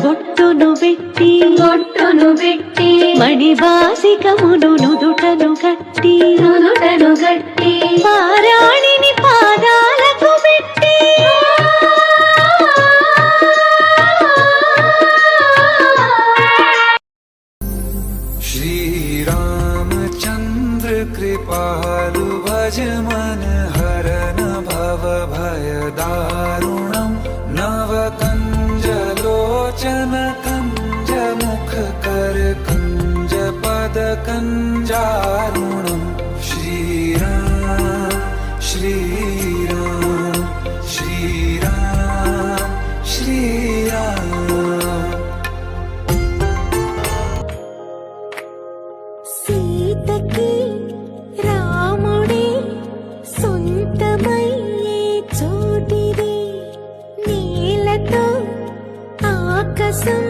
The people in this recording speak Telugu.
బొట్టును పెట్టి మణిబాసికమును నుదుటను గట్టి పారాణిని పాదాలకు పెట్టి श्रीरामचंद्र कृपालु भज मन हरन भव भय दारुणं नव कंज लोचन कंज मुख कर कंज पद कंजारुणं श्रीराम श्रीराम श्रीराम श्रीराम సీతకి రాముడే సొంతమయ్యే చోటిది నీలతో ఆకాశం